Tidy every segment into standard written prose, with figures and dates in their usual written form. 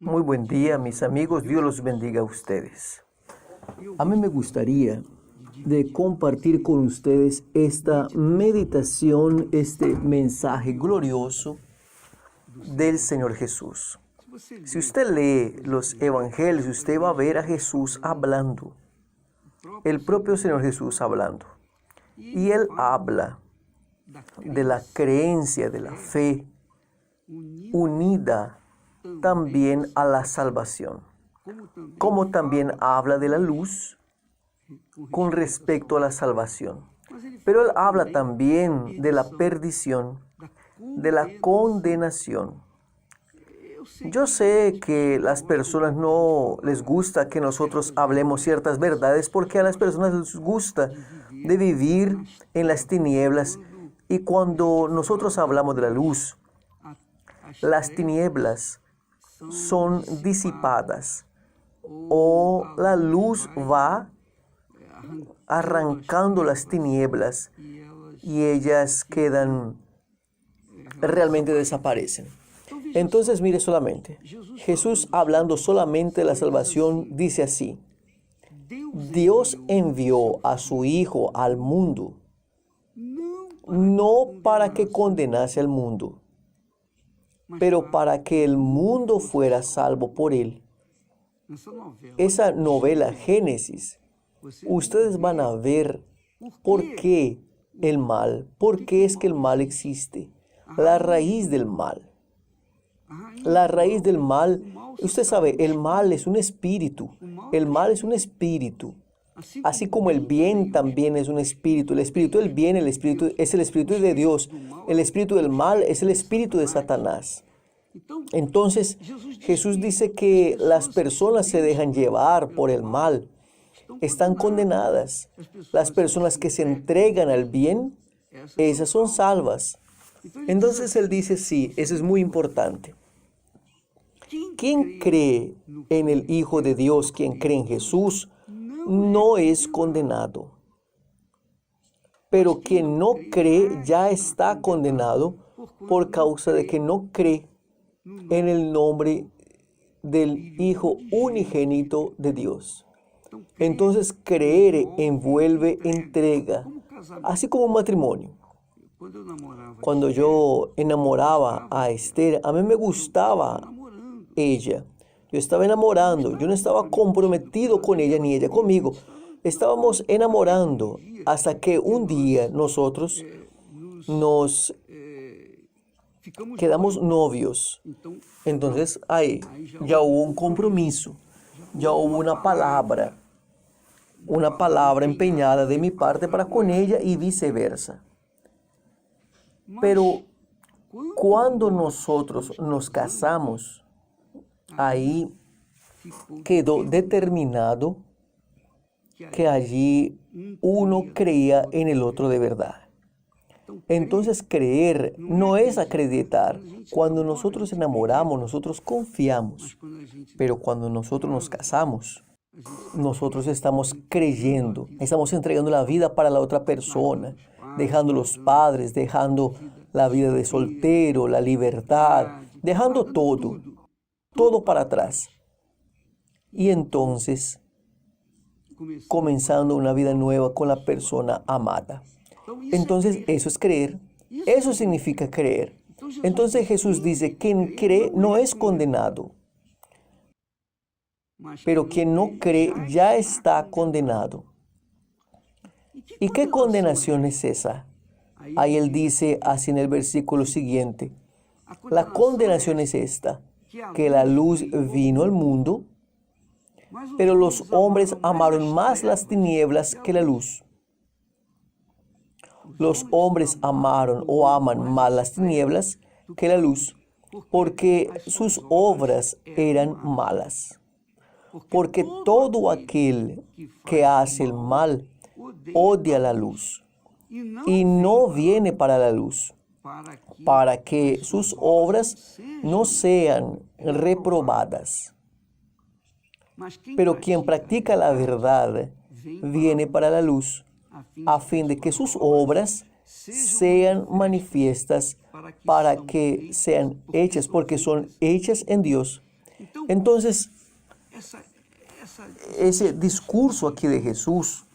Muy buen día, mis amigos. Dios los bendiga a ustedes. A mí me gustaría de compartir con ustedes esta meditación, este mensaje glorioso del Señor Jesús. Si usted lee los evangelios, usted va a ver a Jesús hablando, el propio Señor Jesús hablando. Y Él habla de la creencia, de la fe unida también a la salvación, como también habla de la luz con respecto a la salvación. Pero Él habla también de la perdición, de la condenación. Yo sé que las personas no les gusta que nosotros hablemos ciertas verdades porque a las personas les gusta de vivir en las tinieblas, y cuando nosotros hablamos de la luz, las tinieblas son disipadas o la luz va arrancando las tinieblas y ellas realmente desaparecen. Entonces mire solamente, Jesús hablando solamente de la salvación dice así: Dios envió a su Hijo al mundo, no para que condenase al mundo, pero para que el mundo fuera salvo por él. Esa novela Génesis, ustedes van a ver por qué el mal, por qué es que el mal existe, la raíz del mal. La raíz del mal, usted sabe, el mal es un espíritu, el mal es un espíritu. Así como el bien también es un espíritu. El espíritu del bien, el espíritu es el espíritu de Dios. El espíritu del mal es el espíritu de Satanás. Entonces, Jesús dice que las personas se dejan llevar por el mal, están condenadas. Las personas que se entregan al bien, esas son salvas. Entonces Él dice, sí, eso es muy importante. Quien cree en el Hijo de Dios, quien cree en Jesús, no es condenado. Pero quien no cree ya está condenado por causa de que no cree en el nombre del Hijo unigénito de Dios. Entonces creer envuelve entrega, así como un matrimonio. Cuando yo enamoraba a Esther, a mí me gustaba ella. Yo estaba enamorando, yo no estaba comprometido con ella ni ella conmigo. Estábamos enamorando hasta que un día nosotros nos quedamos novios. Entonces ahí ya hubo un compromiso, ya hubo una palabra empeñada de mi parte para con ella y viceversa. Pero cuando nosotros nos casamos, ahí quedó determinado que allí uno creía en el otro de verdad. Entonces creer no es acreditar. Cuando nosotros enamoramos, nosotros confiamos. Pero cuando nosotros nos casamos, nosotros estamos creyendo, estamos entregando la vida para la otra persona, dejando los padres, dejando la vida de soltero, la libertad, dejando todo para atrás. Y entonces, comenzando una vida nueva con la persona amada. Entonces, eso es creer. Eso significa creer. Entonces Jesús dice, quien cree no es condenado, pero quien no cree ya está condenado. ¿Y qué condenación es esa? Ahí Él dice así en el versículo siguiente: la condenación es esta, que la luz vino al mundo, pero los hombres amaron más las tinieblas que la luz. Los hombres amaron o aman más las tinieblas que la luz, porque sus obras eran malas. Porque todo aquel que hace el mal odia la luz y no viene para la luz, para que sus obras no sean reprobadas. Pero quien practica la verdad viene para la luz, a fin de que sus obras sean manifiestas, para que sean hechas, porque son hechas en Dios, Entonces, ese discurso aquí de Jesús,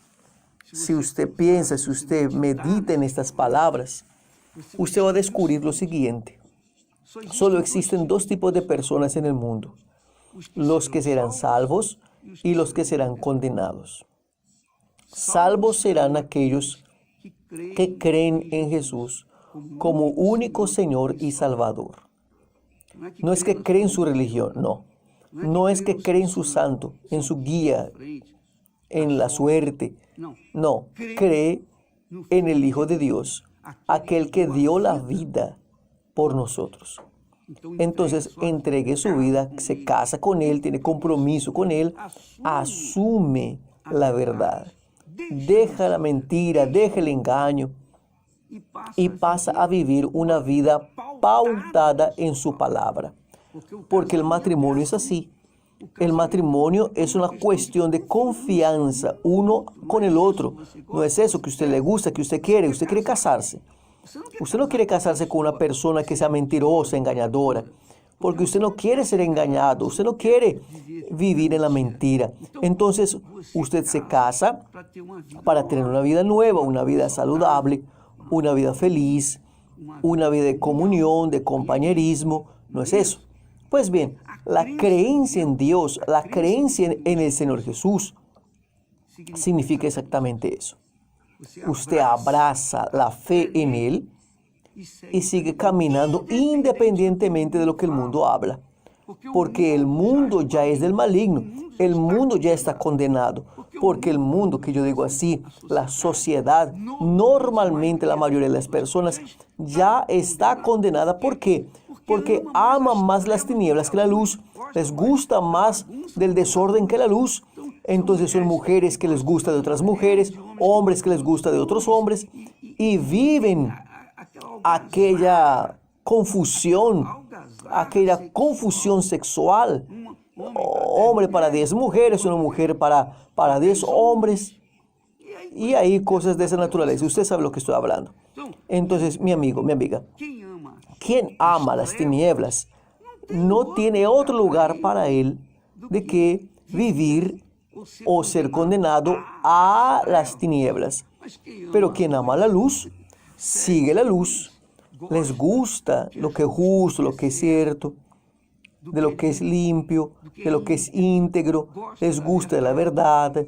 si usted piensa, si usted medita en estas palabras, usted va a descubrir lo siguiente. Solo existen dos tipos de personas en el mundo: los que serán salvos y los que serán condenados. Salvos serán aquellos que creen en Jesús como único Señor y Salvador. No es que creen en su religión, no. No es que creen en su santo, en su guía, en la suerte. No, cree en el Hijo de Dios, aquel que dio la vida por nosotros. Entonces entregue su vida, se casa con Él, tiene compromiso con Él, asume la verdad, deja la mentira, deja el engaño y pasa a vivir una vida pautada en su palabra. Porque el matrimonio es así. El matrimonio es una cuestión de confianza uno con el otro. No es eso que a usted le gusta, que usted quiere casarse. Usted no quiere casarse con una persona que sea mentirosa, engañadora, porque usted no quiere ser engañado, usted no quiere vivir en la mentira. Entonces, usted se casa para tener una vida nueva, una vida saludable, una vida feliz, una vida de comunión, de compañerismo. No es eso. Pues bien, la creencia en Dios, la creencia en el Señor Jesús, significa exactamente eso. Usted abraza la fe en Él y sigue caminando independientemente de lo que el mundo habla. Porque el mundo ya es del maligno, el mundo ya está condenado. Porque el mundo, que yo digo así, la sociedad, normalmente la mayoría de las personas ya está condenada. ¿Por qué? Porque aman más las tinieblas que la luz, les gusta más del desorden que la luz. Entonces son mujeres que les gusta de otras mujeres, hombres que les gusta de otros hombres, y viven aquella confusión sexual. Hombre para 10 mujeres, una mujer para 10 hombres, y hay cosas de esa naturaleza. Usted sabe lo que estoy hablando. Entonces, mi amigo, mi amiga, quien ama las tinieblas no tiene otro lugar para él de que vivir o ser condenado a las tinieblas. Pero quien ama la luz, sigue la luz, les gusta lo que es justo, lo que es cierto, de lo que es limpio, de lo que es íntegro, les gusta la verdad,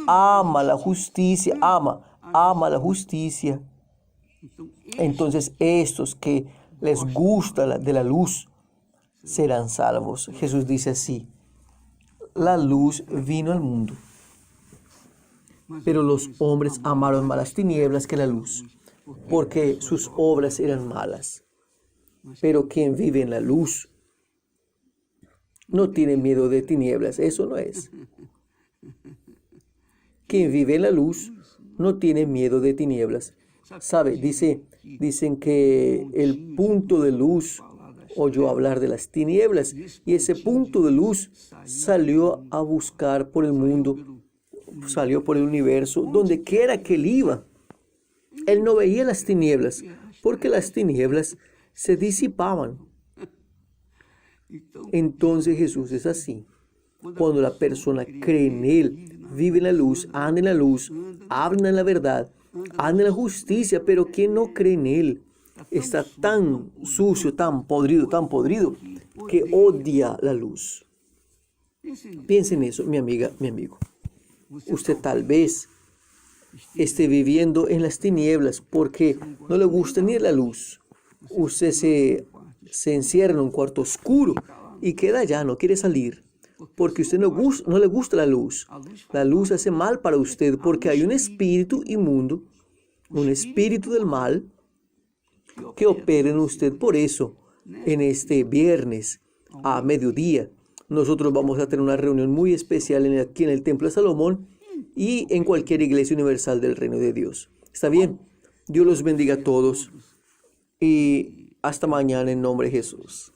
ama la justicia, ama la justicia. Entonces estos que les gusta de la luz serán salvos. Jesús dice así: la luz vino al mundo, pero los hombres amaron más las tinieblas que la luz, porque sus obras eran malas. Pero quien vive en la luz no tiene miedo de tinieblas. Eso no es. Quien vive en la luz no tiene miedo de tinieblas. ¿Sabe? Dicen que el punto de luz oyó hablar de las tinieblas, y ese punto de luz salió a buscar por el mundo, salió por el universo, donde quiera que él iba. Él no veía las tinieblas, porque las tinieblas se disipaban. Entonces Jesús es así. Cuando la persona cree en Él, vive en la luz, anda en la luz, habla en la verdad, anda en la justicia, pero quien no cree en Él está tan sucio, tan podrido, que odia la luz. Piensa en eso, mi amiga, mi amigo. Usted tal vez esté viviendo en las tinieblas porque no le gusta ni la luz. Usted se encierra en un cuarto oscuro y queda allá, no quiere salir, porque usted no le gusta la luz. La luz hace mal para usted porque hay un espíritu inmundo, un espíritu del mal que opera en usted. Por eso, en este viernes a mediodía, nosotros vamos a tener una reunión muy especial aquí en el Templo de Salomón y en cualquier iglesia universal del Reino de Dios. ¿Está bien? Dios los bendiga a todos y hasta mañana en nombre de Jesús.